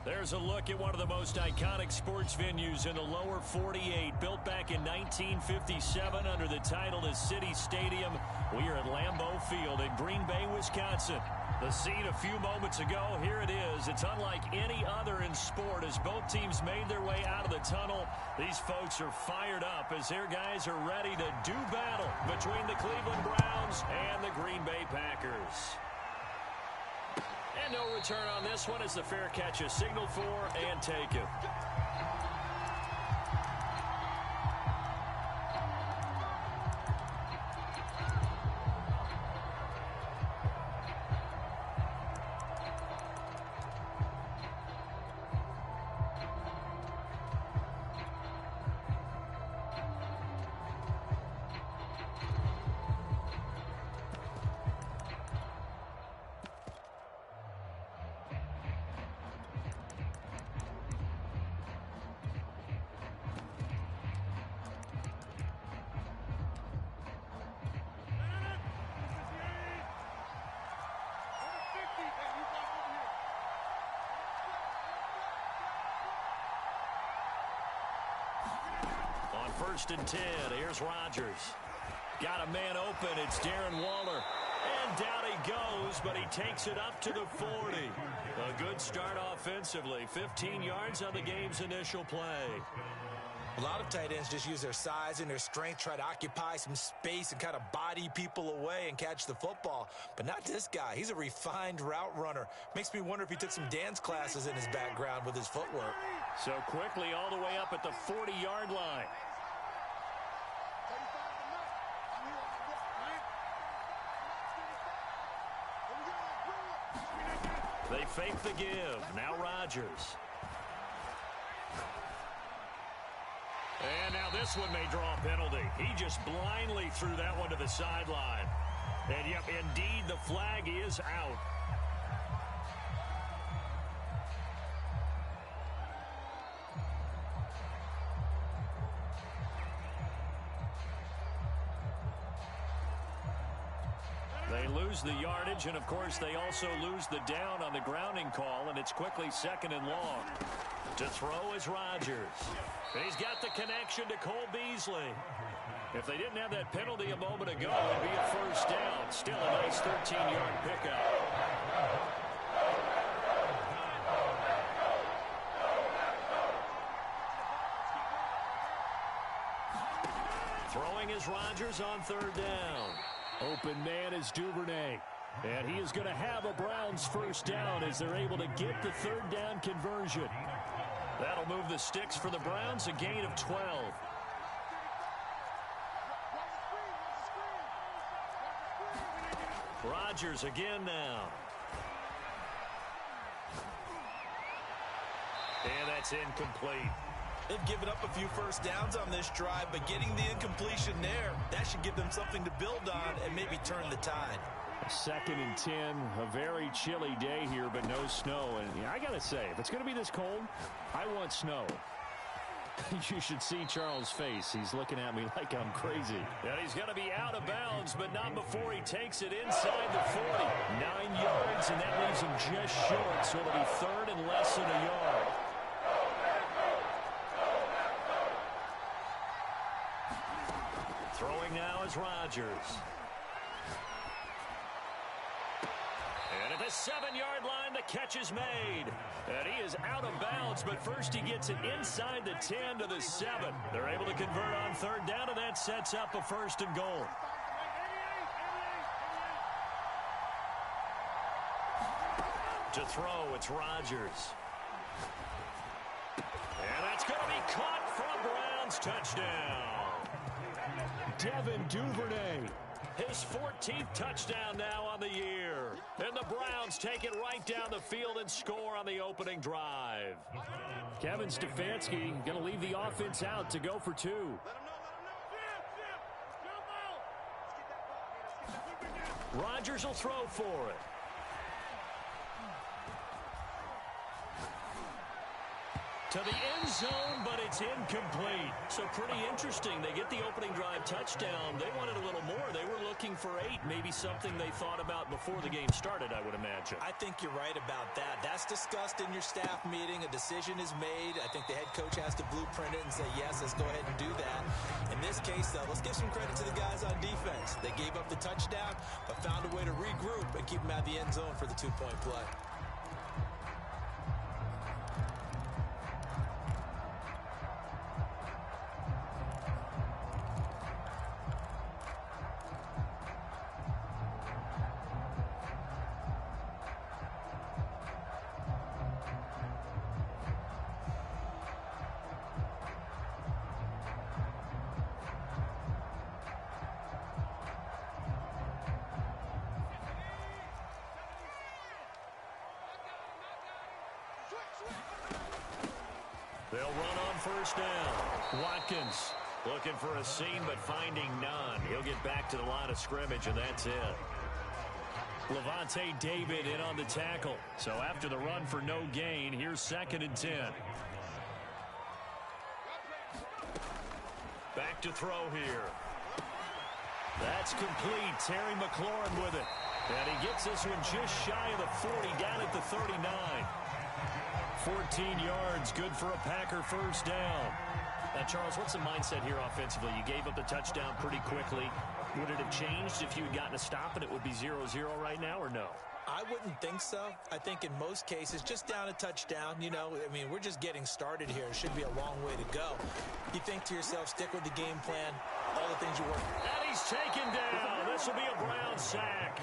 There's a look at one of the most iconic sports venues in the lower 48, built back in 1957 under the title of City Stadium. We are at Lambeau Field in Green Bay, Wisconsin. The scene a few moments ago, here it is. It's unlike any other in sport as both teams made their way out of the tunnel. These folks are fired up as their guys are ready to do battle between the Cleveland Browns and the Green Bay Packers. And no return on this one as the fair catch is signaled for and taken. First and 10. Here's Rodgers. Got a man open. It's Darren Waller. And down he goes, but he takes it up to the 40. A good start offensively. 15 yards on the game's initial play. A lot of tight ends just use their size and their strength, try to occupy some space and kind of body people away and catch the football. But not this guy. He's a refined route runner. Makes me wonder if he took some dance classes in his background with his footwork. So quickly all the way up at the 40-yard line. They fake the give. Now Rodgers. And now this one may draw a penalty. He just blindly threw that one to the sideline. And yep, indeed, the flag is out. They lose the yardage, and of course they also lose the down on the grounding call, and it's quickly second and long. To throw is Rodgers. He's got the connection to Cole Beasley. If they didn't have that penalty a moment ago, it'd be a first down. Still a nice 13-yard pickup. Throwing is Rodgers on third down. Open man is Duvernay. And he is going to have a Browns first down as they're able to get the third down conversion. That'll move the sticks for the Browns, a gain of 12. Rodgers again now. And that's incomplete. They've given up a few first downs on this drive, but getting the incompletion there, that should give them something to build on and maybe turn the tide. Second and 10, a very chilly day here, but no snow. And I got to say, if it's going to be this cold, I want snow. You should see Charles' face. He's looking at me like I'm crazy. And he's going to be out of bounds, but not before he takes it inside the 40. 9 yards, and that leaves him just short, so it'll be third and less than a yard. Throwing now is Rodgers. And at the 7-yard line, the catch is made. And he is out of bounds, but first he gets it inside the 10 to the 7. They're able to convert on third down, and that sets up a first and goal. To throw, it's Rodgers. And that's going to be caught for a Browns touchdown. Devin Duvernay. His 14th touchdown now on the year. And the Browns take it right down the field and score on the opening drive. Kevin Stefanski going to leave the offense out to go for two. Rodgers will throw for it. To the end zone, but it's incomplete. So pretty interesting. They get the opening drive touchdown. They wanted a little more. They were looking for 8, maybe something they thought about before the game started, I would imagine. I think you're right about that. That's discussed in your staff meeting. A decision is made. I think the head coach has to blueprint it and say, yes, let's go ahead and do that. In this case, though, let's give some credit to the guys on defense. They gave up the touchdown, but found a way to regroup and keep them out of the end zone for the 2-point play. They'll run on first down. Watkins looking for a seam, but finding none. He'll get back to the line of scrimmage, and that's it. Levante David in on the tackle. So after the run for no gain, here's 2nd and 10. Back to throw here. That's complete. Terry McLaurin with it. And he gets this one just shy of the 40, down at the 39. 14 yards, good for a Packer first down. Now, Charles, what's the mindset here offensively? You gave up the touchdown pretty quickly. Would it have changed if you had gotten a stop and it would be 0-0 right now, or no? I wouldn't think so. I think in most cases, just down a touchdown, you know, I mean, we're just getting started here. It should be a long way to go. You think to yourself, stick with the game plan, all the things you work. And he's taken down. This will be a Brown sack.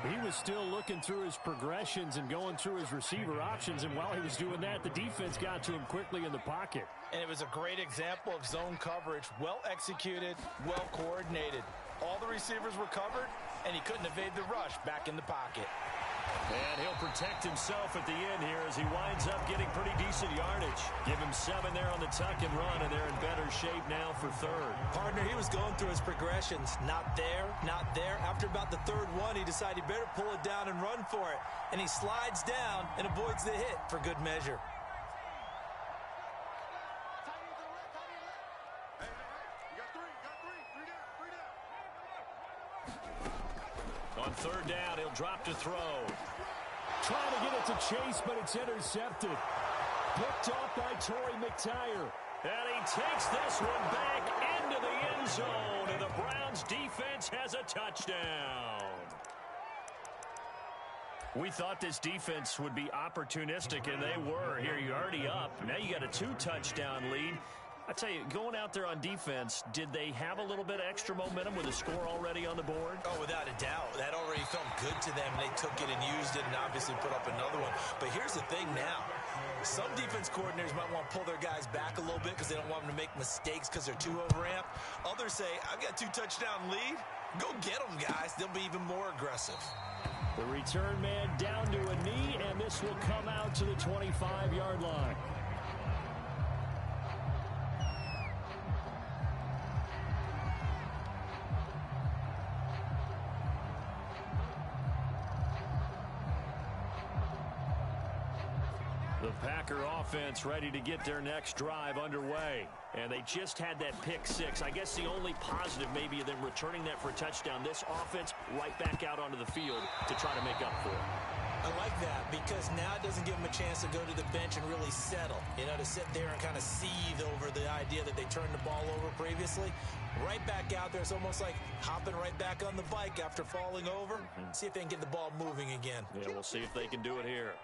He was still looking through his progressions and going through his receiver options, and while he was doing that, the defense got to him quickly in the pocket. And it was a great example of zone coverage, well executed, well coordinated. All the receivers were covered, and he couldn't evade the rush back in the pocket. And he'll protect himself at the end here as he winds up getting pretty decent yardage. Give him 7 there on the tuck and run, and they're in better shape now for 3rd. Partner, he was going through his progressions. Not there, not there. After about the 3rd one, he decided he better pull it down and run for it. And he slides down and avoids the hit for good measure. On 3rd down, he'll drop to throw. Trying to get it to Chase, but it's intercepted. Picked off by Torrey McTyer. And he takes this one back into the end zone. And the Browns defense has a touchdown. We thought this defense would be opportunistic, and they were. Here, you're already up. Now you got a 2-touchdown lead. I tell you, going out there on defense, did they have a little bit of extra momentum with a score already on the board? Oh, without a doubt. That already felt good to them. They took it and used it and obviously put up another one. But here's the thing now. Some defense coordinators might want to pull their guys back a little bit because they don't want them to make mistakes because they're too overamped. Others say, I've got a 2-touchdown lead. Go get them, guys. They'll be even more aggressive. The return man down to a knee, and this will come out to the 25-yard line. The Packer offense ready to get their next drive underway. And they just had that pick 6. I guess the only positive maybe of them returning that for a touchdown. This offense right back out onto the field to try to make up for it. I like that because now it doesn't give them a chance to go to the bench and really settle. You know, to sit there and kind of seethe over the idea that they turned the ball over previously. Right back out there. It's almost like hopping right back on the bike after falling over. See if they can get the ball moving again. Yeah, we'll see if they can do it here.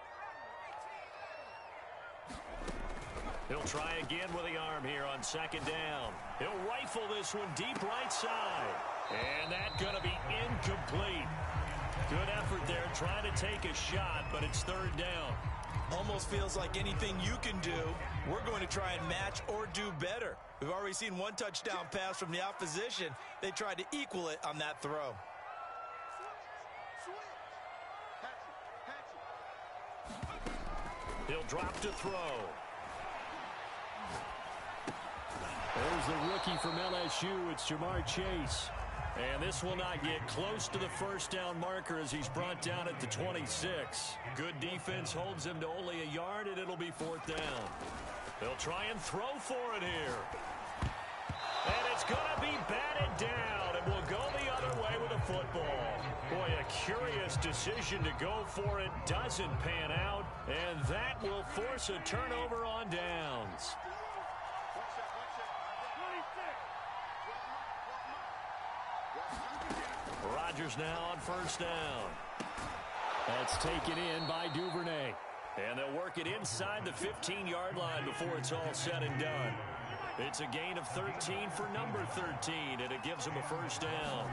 He'll try again with the arm here on 2nd down. He'll rifle this one deep right side. And that's going to be incomplete. Good effort there trying to take a shot, but it's 3rd down. Almost feels like anything you can do, we're going to try and match or do better. We've already seen 1 touchdown pass from the opposition. They tried to equal it on that throw. He'll drop to throw. There's the rookie from LSU. It's Jamar Chase. And this will not get close to the first down marker as he's brought down at the 26. Good defense holds him to only a yard, and it'll be 4th down. They'll try and throw for it here. And it's going to be batted down, and will go the other way with the football. Boy, a curious decision to go for it. Doesn't pan out, and that will force a turnover on downs. Rodgers now on first down. That's taken in by Duvernay. And they'll work it inside the 15-yard line before it's all said and done. It's a gain of 13 for number 13, and it gives him a first down.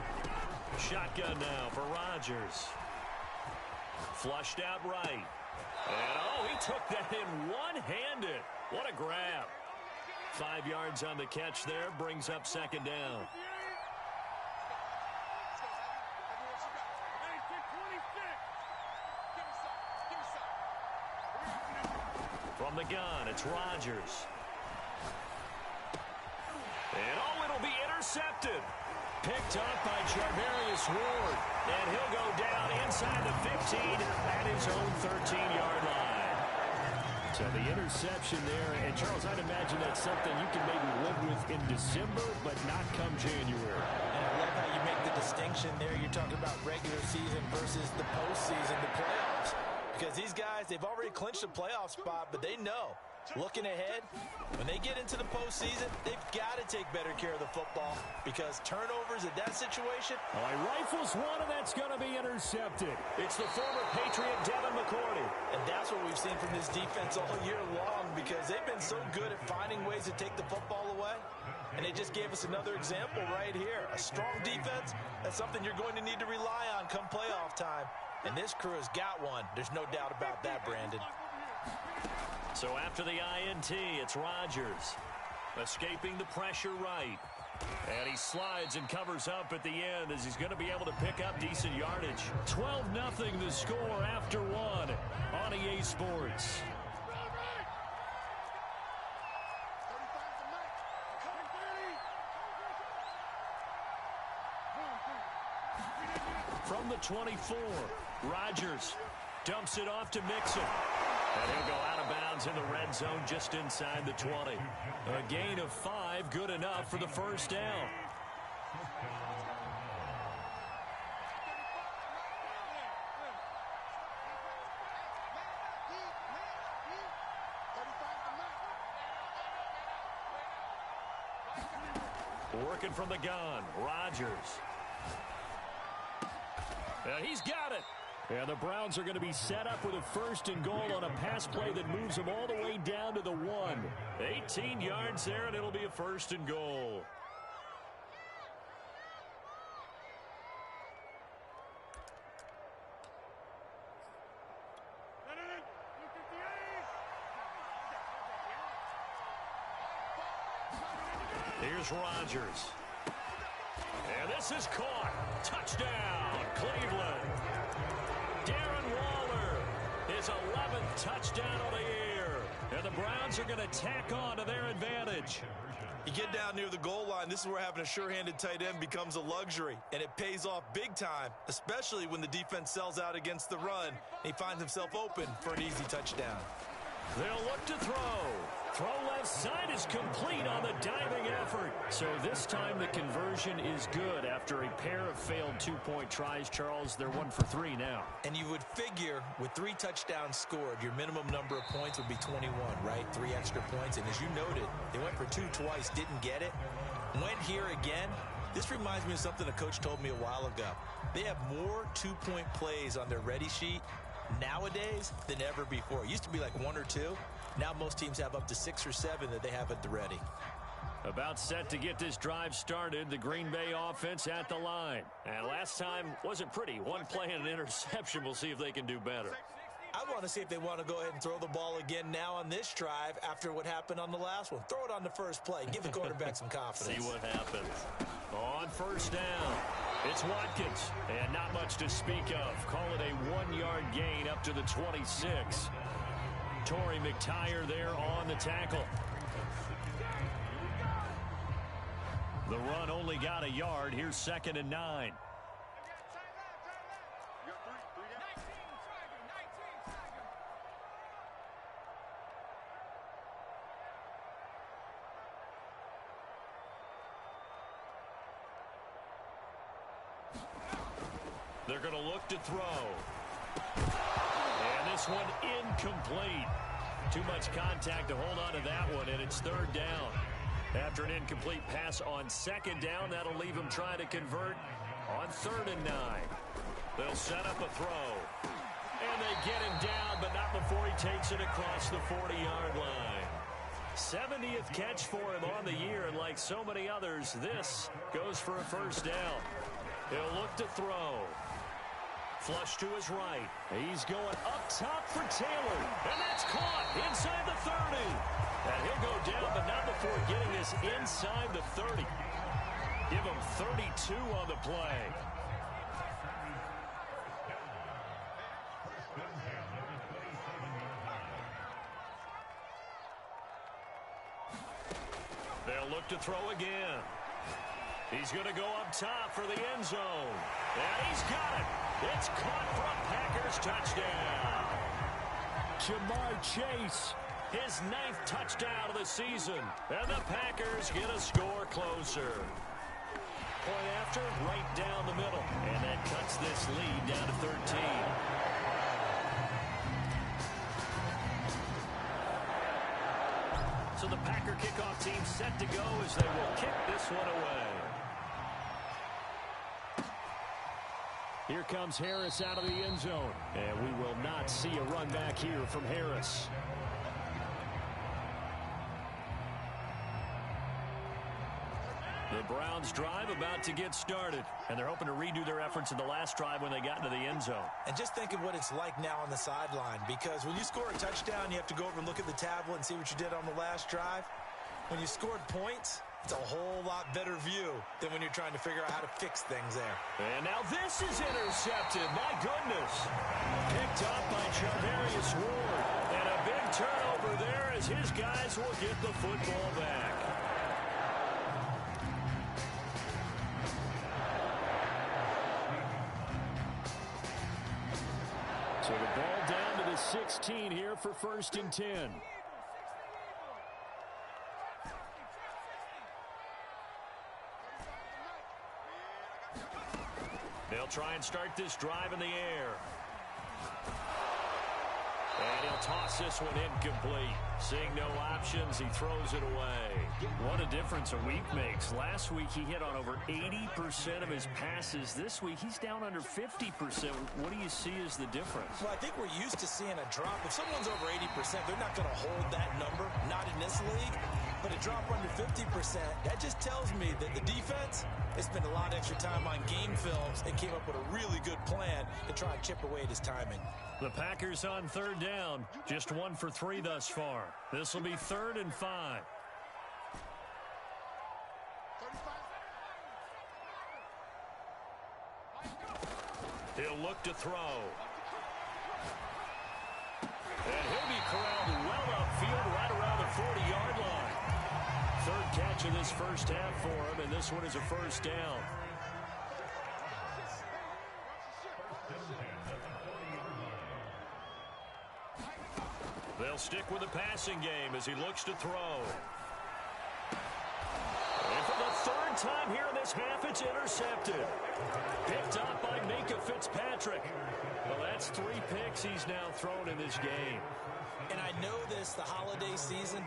Shotgun now for Rodgers. Flushed out right. And, oh, he took that in one-handed. What a grab. 5 yards on the catch there, brings up second down. From the gun, it's Rodgers. And, oh, it'll be intercepted. Picked up by Charvarius Ward. And he'll go down inside the 15 at his own 13-yard line. So the interception there. And, Charles, I'd imagine that's something you can maybe live with in December, but not come January. And I love how you make the distinction there. You're talking about regular season versus the postseason, the playoffs. Because these guys, they've already clinched a playoff spot, but they know, looking ahead, when they get into the postseason, they've got to take better care of the football because turnovers in that situation. Oh, he rifles one, and that's going to be intercepted. It's the former Patriot Devin McCourty. And that's what we've seen from this defense all year long because they've been so good at finding ways to take the football away. And they just gave us another example right here. A strong defense, that's something you're going to need to rely on come playoff time. And this crew has got one. There's no doubt about that, Brandon. So after the INT, it's Rodgers. Escaping the pressure right. And he slides and covers up at the end as he's going to be able to pick up decent yardage. 12-0 the score after one on EA Sports. From the 24, Rodgers dumps it off to Mixon. And he'll go out of bounds in the red zone just inside the 20. A gain of 5, good enough for the first down. Working from the gun, Rodgers. And he's got it. And the Browns are going to be set up with a first and goal on a pass play that moves them all the way down to the 1. 18 yards there, and it'll be a first and goal. Here's Rodgers. And this is caught. Touchdown, Cleveland. Darren Waller, his 11th touchdown of the year. And the Browns are going to tack on to their advantage. You get down near the goal line, this is where having a sure-handed tight end becomes a luxury. And it pays off big time, especially when the defense sells out against the run. And he finds himself open for an easy touchdown. They'll look to throw. Throw left side is complete on the diving effort. So this time the conversion is good after a pair of failed two-point tries. Charles, they're 1 for 3 now. And you would figure with 3 touchdowns scored, your minimum number of points would be 21, right? 3 extra points. And as you noted, they went for 2 twice, didn't get it. Went here again. This reminds me of something a coach told me a while ago. They have more 2-point plays on their ready sheet nowadays than ever before. It used to be like 1 or 2. Now most teams have up to 6 or 7 that they have at the ready. About set to get this drive started, the Green Bay offense at the line. And last time wasn't pretty. 1 play and an interception. We'll see if they can do better. I want to see if they want to go ahead and throw the ball again now on this drive after what happened on the last one. Throw it on the first play. Give the quarterback some confidence. See what happens. On first down, it's Watkins. And not much to speak of. Call it a 1-yard gain up to the 26. Torrey McTyer there on the tackle. The run only got a yard. Here's 2nd and 9. They're going to look to throw. And this one incomplete. Too much contact to hold on to that one, and it's third down. After an incomplete pass on second down, that'll leave him trying to convert on 3rd and 9. They'll set up a throw. And they get him down, but not before he takes it across the 40-yard line. 70th catch for him on the year, and like so many others, this goes for a first down. He'll look to throw. Flush to his right. He's going up top for Taylor. And that's caught inside the 30. And he'll go down, but not before getting this inside the 30. Give him 32 on the play. They'll look to throw again. He's going to go up top for the end zone. And he's got it. It's caught for a Packers touchdown. Jamar Chase, his 9th touchdown of the season. And the Packers get a score closer. Point after, right down the middle. And that cuts this lead down to 13. So the Packer kickoff team set to go as they will kick this one away. Here comes Harris out of the end zone. And we will not see a run back here from Harris. The Browns drive about to get started. And they're hoping to redo their efforts in the last drive when they got into the end zone. And just think of what it's like now on the sideline. Because when you score a touchdown, you have to go over and look at the tablet and see what you did on the last drive. When you scored points, it's a whole lot better view than when you're trying to figure out how to fix things there. And now this is intercepted. My goodness. Picked up by Charvarius Ward. And a big turnover there as his guys will get the football back. So the ball down to the 16 here for 1st and 10. They'll try and start this drive in the air. And he'll toss this one incomplete. Seeing no options, he throws it away. What a difference a week makes. Last week, he hit on over 80% of his passes. This week, he's down under 50%. What do you see as the difference? Well, I think we're used to seeing a drop. If someone's over 80%, they're not going to hold that number. Not in this league. But a drop under 50%, that just tells me that the defense has spent a lot of extra time on game films and came up with a really good plan to try and chip away at his timing. The Packers on 3rd down. Just 1 for 3 thus far. This will be 3rd and 5. He'll look to throw. And he'll be corralled well upfield right around the 40-yard line. 3rd catch of this first half for him, and this one is a first down. They'll stick with the passing game as he looks to throw. And for the 3rd time here in this half, it's intercepted. Picked up by Minka Fitzpatrick. Well, that's 3 picks he's now thrown in this game. And I know this, the holiday season,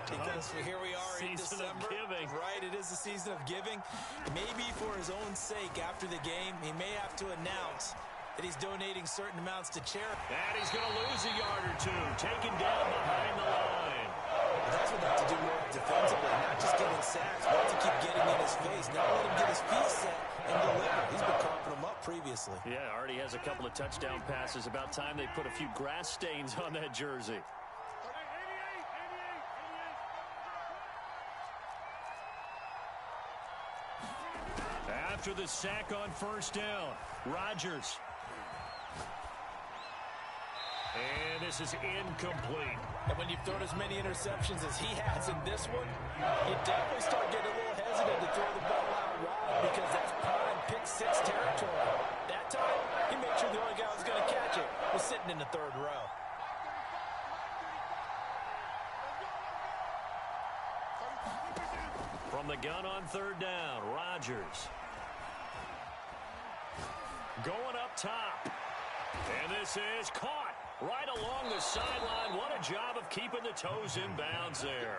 because here we are in December. Season of giving. Right, it is the season of giving. Maybe for his own sake after the game, he may have to announce that he's donating certain amounts to charity. And he's going to lose a yard or 2, taken down behind the line. That's what they have to do more defensively, not just getting sacks, but to keep getting in his face. Now let him get his feet set and deliver. He's been coughing him up previously. Yeah, already has a couple of touchdown passes. About time they put a few grass stains on that jersey. After the sack on 1st down, Rodgers. And this is incomplete. And when you've thrown as many interceptions as he has in this one, you definitely start getting a little hesitant to throw the ball out wide because that's prime pick-6 territory. That time, he made sure the only guy who was going to catch it was sitting in the 3rd row. From the gun on 3rd down, Rodgers. going up top. And this is caught right along the sideline. What a job of keeping the toes in bounds there.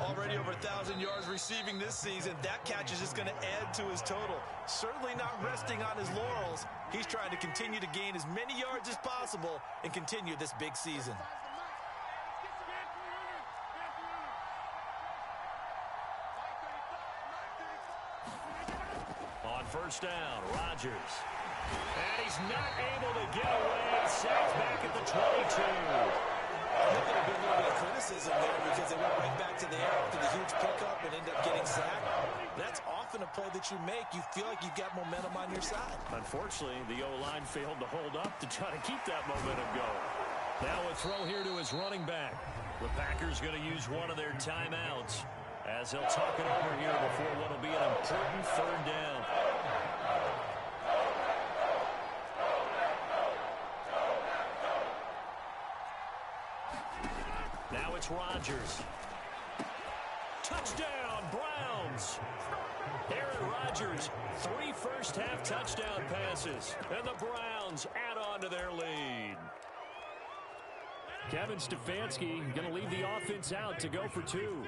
Already over 1,000 yards receiving this season. That catch is just going to add to his total. Certainly not resting on his laurels. He's trying to continue to gain as many yards as possible and continue this big season. On first down, Rodgers. And he's not able to get away. Sacked back at the 22. I think there'll be a little bit of criticism there because they went right back to the air after the huge pickup and ended up getting sacked. That's often a play that you make. You feel like you've got momentum on your side. Unfortunately, the O-line failed to hold up to try to keep that momentum going. Now a throw here to his running back. The Packers going to use one of their timeouts as they'll talk it over here before what will be an important third down. Now it's Rodgers. Touchdown, Browns. Aaron Rodgers, 3 first-half touchdown passes, and the Browns add on to their lead. Kevin Stefanski going to leave the offense out to go for 2.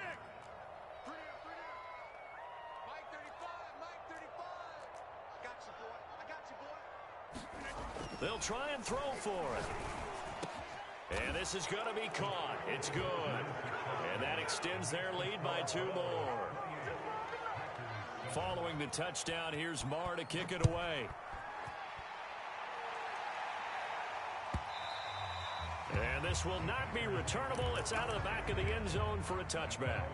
They'll try and throw for it. And this is going to be caught. It's good. And that extends their lead by 2 more. Following the touchdown, here's Marr to kick it away. And this will not be returnable. It's out of the back of the end zone for a touchback.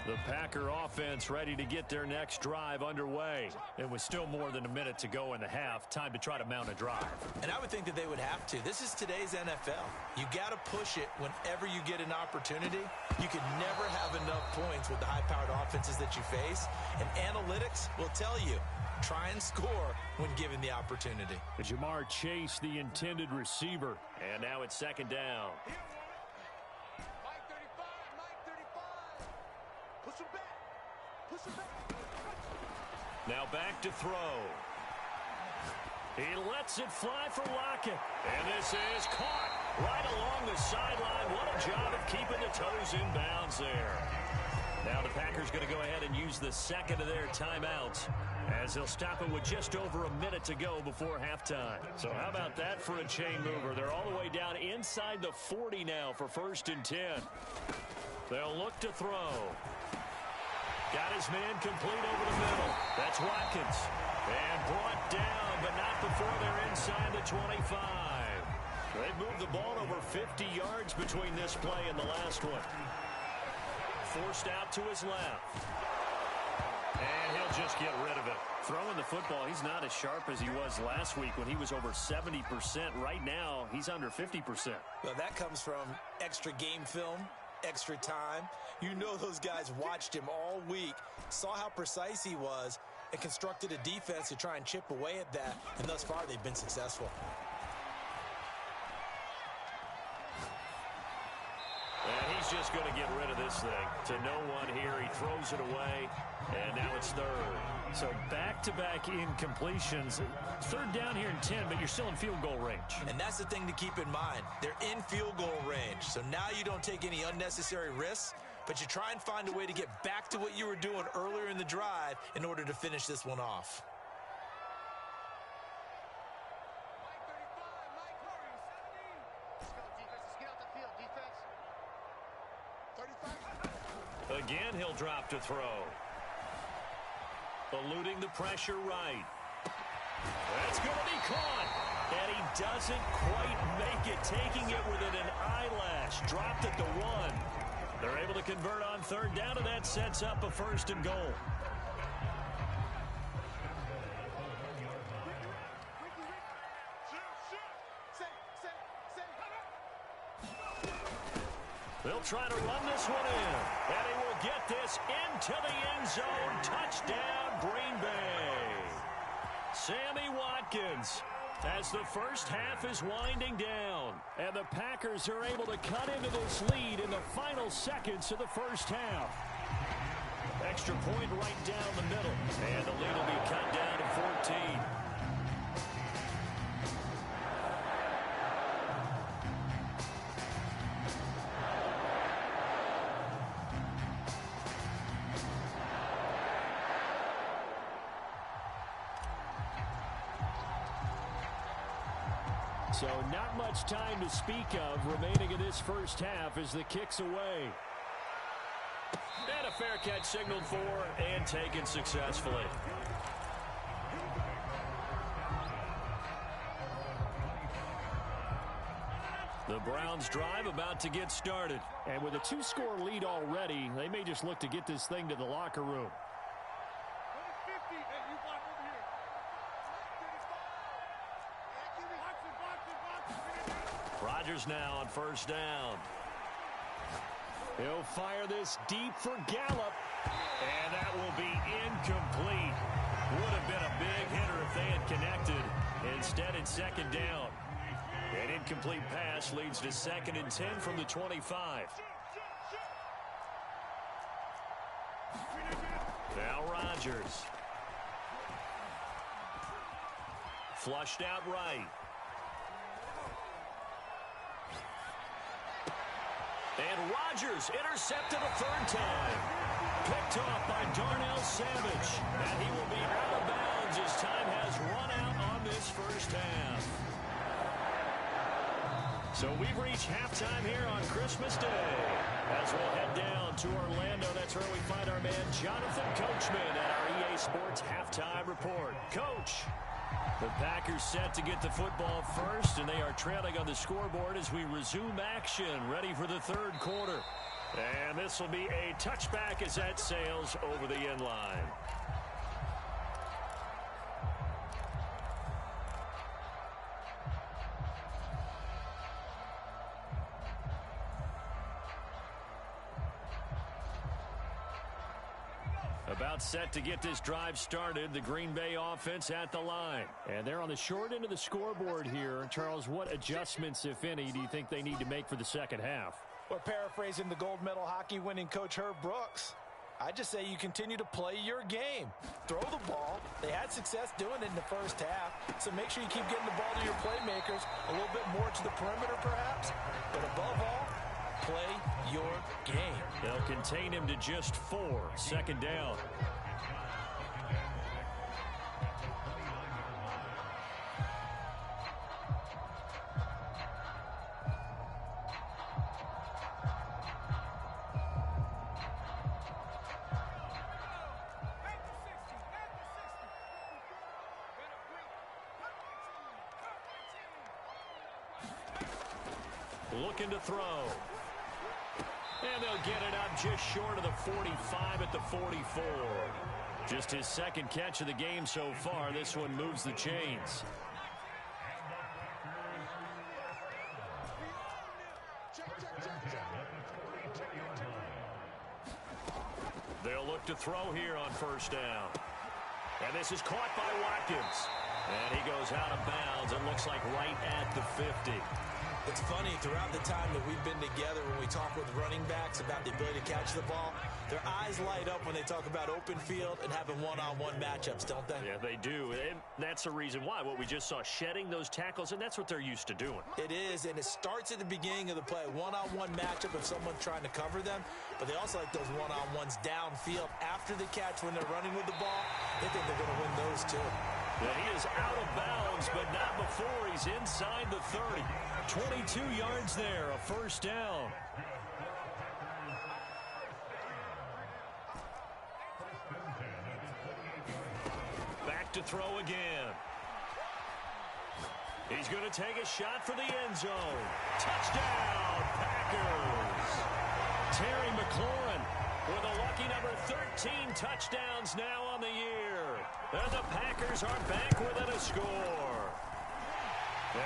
The Packer offense ready to get their next drive underway. It was still more than a minute to go in the half. Time to try to mount a drive. And I would think that they would have to. This is today's NFL. You got to push it whenever you get an opportunity. You can never have enough points with the high-powered offenses that you face. And analytics will tell you, try and score when given the opportunity. Jamar Chase, the intended receiver. And now it's second down. Now back to throw. He lets it fly for Lockett. And this is caught right along the sideline. What a job of keeping the toes in bounds there. Now the Packers going to go ahead and use the second of their timeouts as they'll stop it with just over a minute to go before halftime. So how about that for a chain mover? They're all the way down inside the 40 now for 1st and 10. They'll look to throw. Got his man complete over the middle. That's Watkins. And brought down, but not before they're inside the 25. They've moved the ball over 50 yards between this play and the last one. Forced out to his left. And he'll just get rid of it. Throwing the football, he's not as sharp as he was last week when he was over 70%. Right now, he's under 50%. Well, that comes from extra game film, extra time. You know those guys watched him all week, saw how precise he was, and constructed a defense to try and chip away at that. And thus far, they've been successful. And he's just going to get rid of this thing. To no one here. He throws it away, and now it's third. So back-to-back incompletions. Third down here in 10, but you're still in field goal range. And that's the thing to keep in mind. They're in field goal range. So now you don't take any unnecessary risks, but you try and find a way to get back to what you were doing earlier in the drive in order to finish this one off. Again, he'll drop to throw. Eluding the pressure right. That's going to be caught. And he doesn't quite make it, taking it within an eyelash. Dropped at the 1. They're able to convert on third down, and that sets up a 1st and goal. They'll try to run this one in. And he will get this into the end zone. Touchdown, Green Bay. Sammy Watkins As the first half is winding down, and the Packers are able to cut into this lead in the final seconds of the first half. Extra point right down the middle, and the lead will be cut down to 14. So not much time to speak of remaining in this first half as the kick's away. And a fair catch signaled for and taken successfully. The Browns drive about to get started. And with a 2-score lead already, they may just look to get this thing to the locker room. Rodgers now on first down. He'll fire this deep for Gallup. And that will be incomplete. Would have been a big hitter if they had connected. Instead, it's second down. An incomplete pass leads to 2nd and 10 from the 25. Now Rodgers. Flushed out right. And Rodgers intercepted a 3rd time. Picked off by Darnell Savage. And he will be out of bounds as time has run out on this first half. So we've reached halftime here on Christmas Day. As we'll head down to Orlando, that's where we find our man Jonathan Coachman at our EA Sports Halftime Report. Coach, the Packers set to get the football first, and they are trailing on the scoreboard as we resume action, ready for the 3rd quarter. And this will be a touchback as that sails over the end line. About set to get this drive started, the Green Bay offense at the line. And they're on the short end of the scoreboard here. Charles, what adjustments, if any, do you think they need to make for the second half? Well, paraphrasing the gold medal hockey winning coach Herb Brooks, I just say you continue to play your game. Throw the ball. They had success doing it in the first half, so make sure you keep getting the ball to your playmakers, a little bit more to the perimeter perhaps, but above all, play your game. They'll contain him to just 4. 2nd down. Looking to throw. And they'll get it up just short of the 45 at the 44. Just his 2nd catch of the game so far. This one moves the chains. They'll look to throw here on first down. And this is caught by Watkins. And he goes out of bounds. It looks like right at the 50. It's funny, throughout the time that we've been together, when we talk with running backs about the ability to catch the ball, their eyes light up when they talk about open field and having one-on-one matchups, don't they? Yeah, they do. And that's the reason why. What we just saw, shedding those tackles, and that's what they're used to doing. It is, and it starts at the beginning of the play. One-on-one matchup if someone's trying to cover them, but they also like those one-on-ones downfield after the catch when they're running with the ball. They think they're going to win those too. Yeah, he is out of bounds, but not before he's inside the 30. 22 yards there, a first down. Back to throw again. He's going to take a shot for the end zone. Touchdown, Packers. Terry McLaurin with a lucky number 13 touchdowns now on the year. And the Packers are back within a score.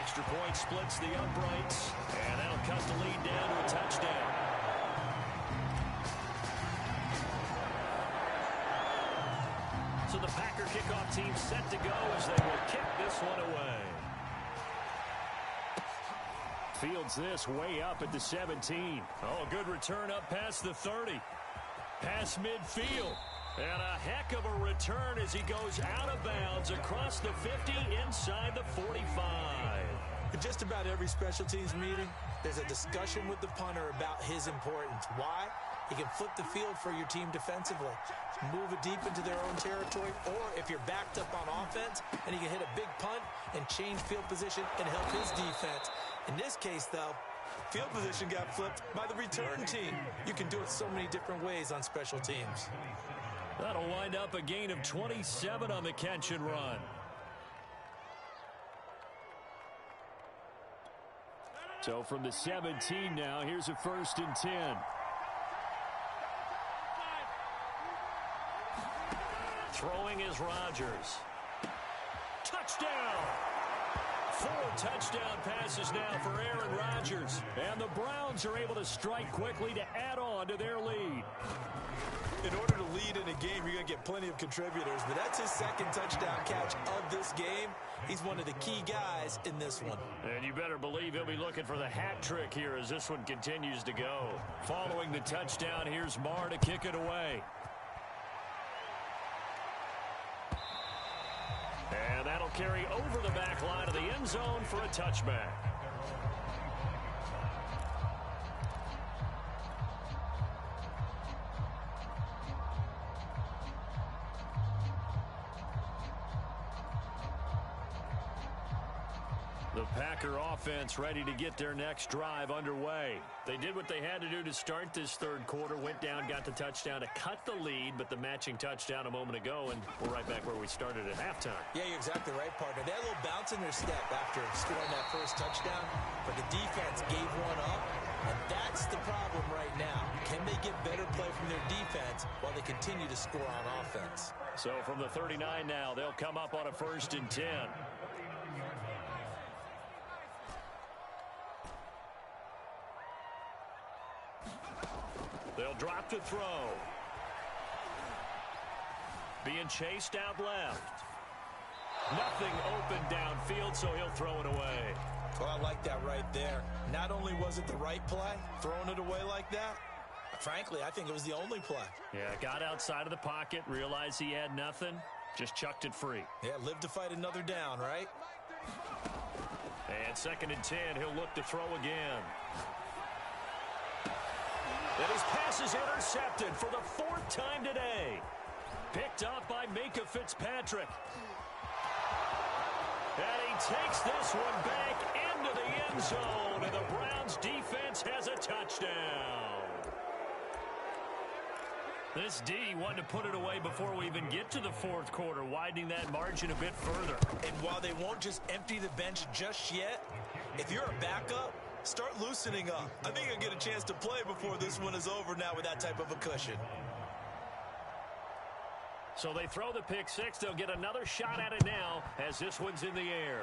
Extra point splits the uprights, and that'll cut the lead down to a touchdown. So the Packer kickoff team set to go as they will kick this one away. Fields this way up at the 17. Oh, good return up past the 30. Past midfield. And a heck of a return as he goes out of bounds across the 50 inside the 45. In just about every special teams meeting, there's a discussion with the punter about his importance. Why? He can flip the field for your team defensively, move it deep into their own territory, or if you're backed up on offense, and he can hit a big punt and change field position and help his defense. In this case, though, field position got flipped by the return team. You can do it so many different ways on special teams. That'll wind up a gain of 27 on the catch and run. So from the 17 now, here's a 1st and 10. Throwing is Rodgers. Touchdown! 4 touchdown passes now for Aaron Rodgers. And the Browns are able to strike quickly to add on to their lead. In order to lead in a game, you're going to get plenty of contributors, but that's his 2nd touchdown catch of this game. He's one of the key guys in this one. And you better believe he'll be looking for the hat trick here as this one continues to go. Following the touchdown, here's Marr to kick it away. And that'll carry over the back line of the end zone for a touchback. The Packer offense ready to get their next drive underway. They did what they had to do to start this 3rd quarter, went down, got the touchdown to cut the lead, but the matching touchdown a moment ago, and we're right back where we started at halftime. Yeah, you're exactly right, partner. They had a little bounce in their step after scoring that first touchdown, but the defense gave one up, and that's the problem right now. Can they get better play from their defense while they continue to score on offense? So from the 39 now, they'll come up on a 1st and 10. They'll drop to throw. Being chased out left. Nothing open downfield, so he'll throw it away. Well, I like that right there. Not only was it the right play, throwing it away like that, frankly, I think it was the only play. Yeah, got outside of the pocket, realized he had nothing, just chucked it free. Yeah, live to fight another down, right? And 2nd and 10, he'll look to throw again. And his pass is intercepted for the 4th time today. Picked up by Minkah Fitzpatrick. And he takes this one back into the end zone, and the Browns defense has a touchdown. This D wanted to put it away before we even get to the 4th quarter, widening that margin a bit further. And while they won't just empty the bench just yet, if you're a backup, start loosening up. I think you'll get a chance to play before this one is over now with that type of a cushion. So they throw the pick 6. They'll get another shot at it now as this one's in the air.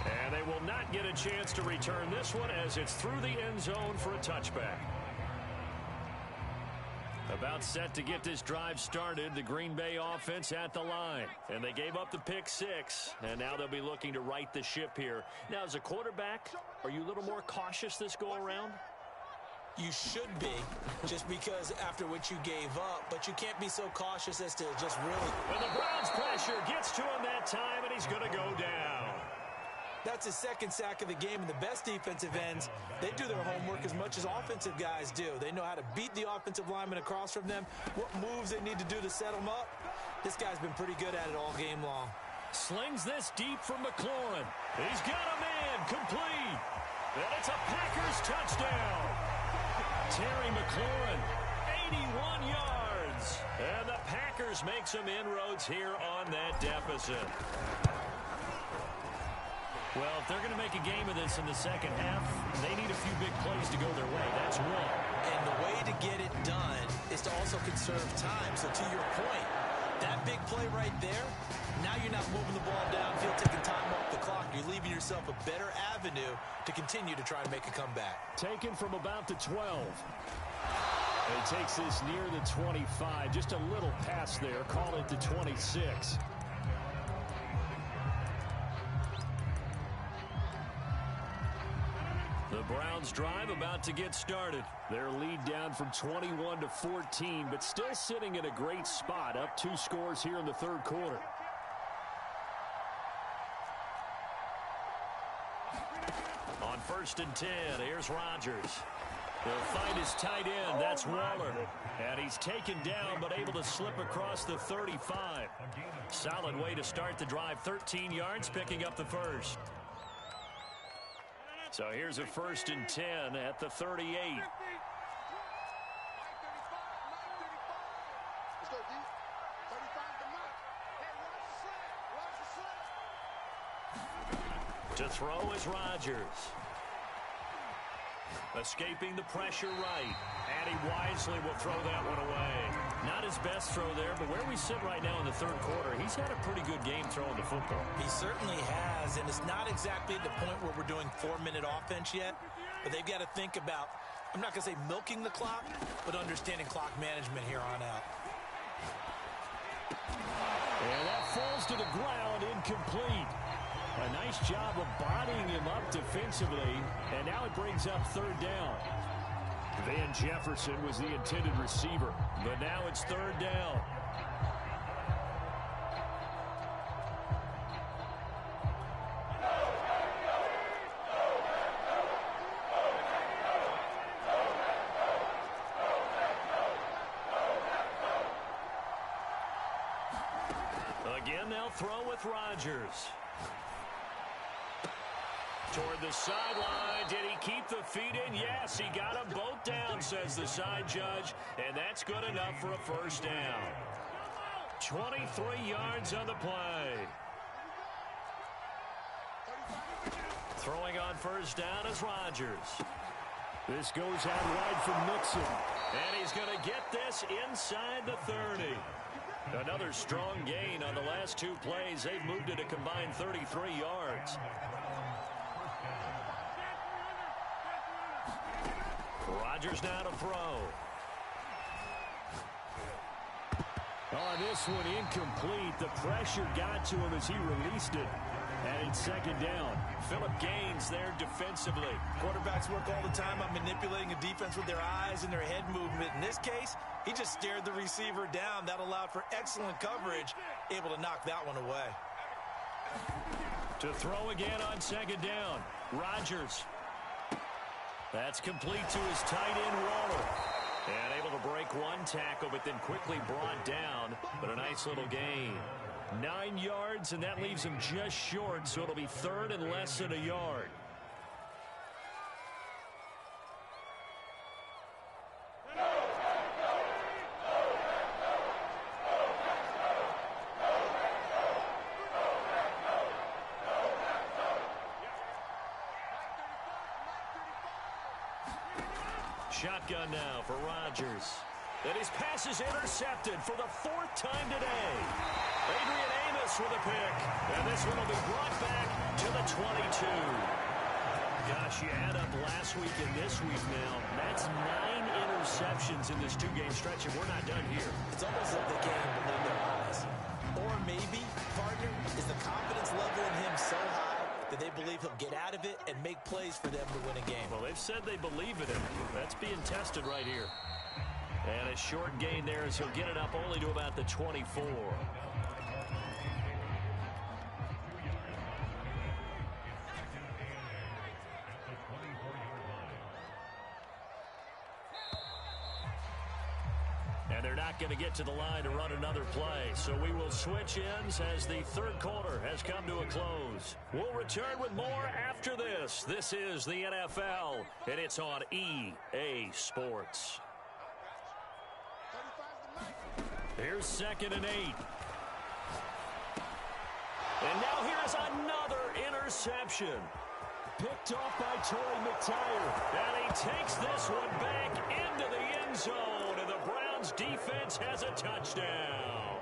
And they will not get a chance to return this one as it's through the end zone for a touchback. About set to get this drive started, the Green Bay offense at the line. And they gave up the pick 6, and now they'll be looking to right the ship here. Now, as a quarterback, are you a little more cautious this go-around? You should be, just because after what you gave up, but you can't be so cautious as to just really... And the Browns pressure gets to him that time, and he's going to go down. That's his 2nd sack of the game, and the best defensive ends, they do their homework as much as offensive guys do. They know how to beat the offensive lineman across from them, what moves they need to do to set them up. This guy's been pretty good at it all game long. Slings this deep from McLaurin. He's got a man, complete. And it's a Packers touchdown. Terry McLaurin, 81 yards. And the Packers make some inroads here on that deficit. Well, if they're going to make a game of this in the second half, they need a few big plays to go their way. That's one. And the way to get it done is to also conserve time. So to your point, that big play right there, now you're not moving the ball downfield, taking time off the clock. You're leaving yourself a better avenue to continue to try and make a comeback. Taken from about the 12. And he takes this near the 25. Just a little pass there. Call it the 26. The Browns drive about to get started. Their lead down from 21 to 14, but still sitting in a great spot, up 2 scores here in the third quarter. On 1st and 10, here's Rodgers. He'll find his tight end. That's Waller. And he's taken down, but able to slip across the 35. Solid way to start the drive. 13 yards, picking up the first. So here's a 1st and 10 at the 38. To throw is Rodgers. Escaping the pressure right. And he wisely will throw that one away. Not his best throw there, but where we sit right now in the third quarter, he's had a pretty good game throwing the football. He certainly has, and it's not exactly at the point where we're doing 4-minute offense yet, but they've got to think about, I'm not going to say milking the clock, but understanding clock management here on out. And that falls to the ground, incomplete. A nice job of bodying him up defensively, and now it brings up 3rd down. Van Jefferson was the intended receiver, but now it's 3rd down. Again, they'll throw with Rodgers. Toward the sideline. Did he keep the feet in? Yes, he got them both down, says the side judge. And that's good enough for a 1st down. 23 yards on the play. Throwing on 1st down is Rodgers. This goes out wide for Mixon. And he's going to get this inside the 30. Another strong gain on the last 2 plays. They've moved it a combined 33 yards. Rodgers now to throw. Oh, this one incomplete. The pressure got to him as he released it. And it's 2nd down. Phillip Gaines there defensively. Quarterbacks work all the time on manipulating a defense with their eyes and their head movement. In this case, he just stared the receiver down. That allowed for excellent coverage, able to knock that one away. To throw again on 2nd down. Rodgers. That's complete to his tight end, Waller. And able to break 1 tackle, but then quickly brought down. But a nice little gain. 9 yards, and that leaves him just short, so it'll be 3rd and less than a yard. Shotgun now for Rodgers. And his pass is intercepted for the 4th time today. Adrian Amos with a pick. And this one will be brought back to the 22. Gosh, you add up last week and this week now. That's 9 interceptions in this 2-game stretch, and we're not done here. It's almost like they can't even believe their eyes. Or maybe, partner, is the confidence level in him so high that they believe he'll get out of it and make plays for them to win a game. Well, they've said they believe in him. That's being tested right here. And a short gain there as he'll get it up only to about the 24. And they're not going to get to the line to run another play. So we will switch ends as the third quarter has come to a close. We'll return with more after this. This is the NFL, and it's on EA Sports. Here's 2nd and 8. And now here's another interception. Picked off by Torrey McTyer. And he takes this one back into the end zone. And the Browns defense has a touchdown.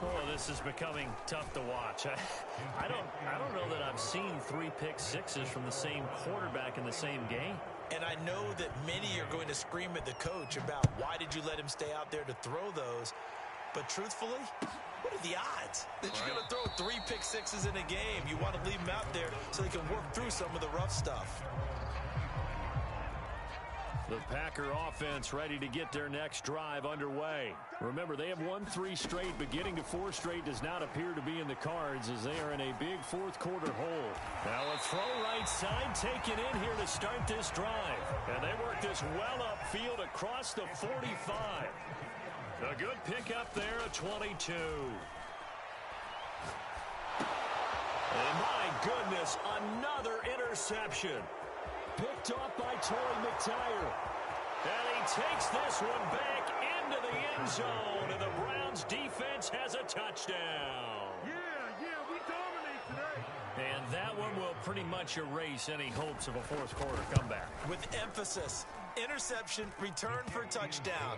Oh, this is becoming tough to watch. I don't know that I've seen 3 pick sixes from the same quarterback in the same game. And I know that many are going to scream at the coach about why did you let him stay out there to throw those. But truthfully, What are the odds that you're going to throw 3 pick sixes in a game? You want to leave them out there so they can work through some of the rough stuff. The Packer offense ready to get their next drive underway. Remember, they have won 3 straight, but getting to 4 straight does not appear to be in the cards as they are in a big fourth quarter hole. Now a throw right side taken in here to start this drive. And they work this well upfield across the 45. A good pickup there, a 22. And my goodness, another interception. Picked off by Torrey McTyer. And he takes this one back into the end zone. And the Browns defense has a touchdown. Yeah, we dominate today. And that one will pretty much erase any hopes of a fourth quarter comeback. With emphasis, interception, return for touchdown.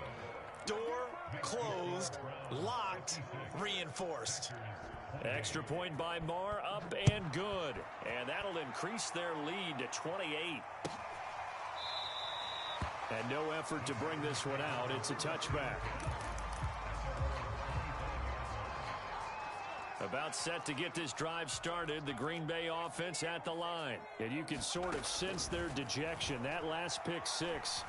Door closed, locked, reinforced. Extra point by Marr, up and good. And that'll increase their lead to 28. And no effort to bring this one out. It's a touchback. About set to get this drive started, the Green Bay offense at the line. And you can sort of sense their dejection. That last pick six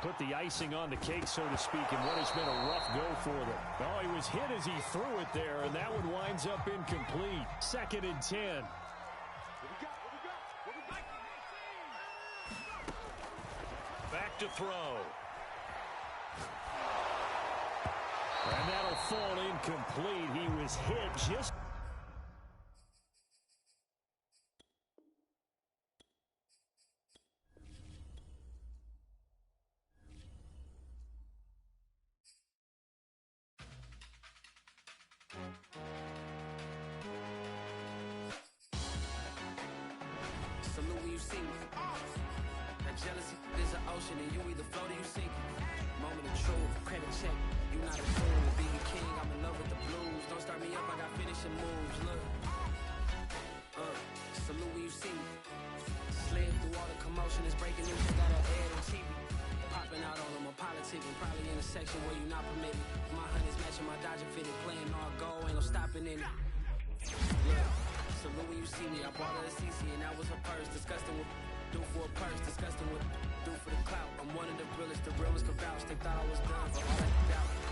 put the icing on the cake, so to speak, in what has been a rough go for them. Oh, he was hit as he threw it there, and that one winds up incomplete. 2nd and 10. Back to throw. And that'll fall incomplete. He was hit just... Salute when you see me. That jealousy is an ocean, and you either float or you sink. Moment of truth, credit check. You not a fool. Being a king, I'm in love with the blues. Don't start me up, I got finishing moves. Look. Salute when you see me. Slid through all the commotion, it's breaking news. I got an ad on TV. Popping out on them, I'm politicking. Probably in a section where you not permitted. My honey's matching my Dodger fitted. Playing all go, ain't no stopping in it. Yeah. Salute when you see me. I bought her a CC and that was her purse. Disgusting with do for a purse. Disgusting with do for the clout. I'm one of the realest. The realest could vouch. They thought I was done, but all that doubt.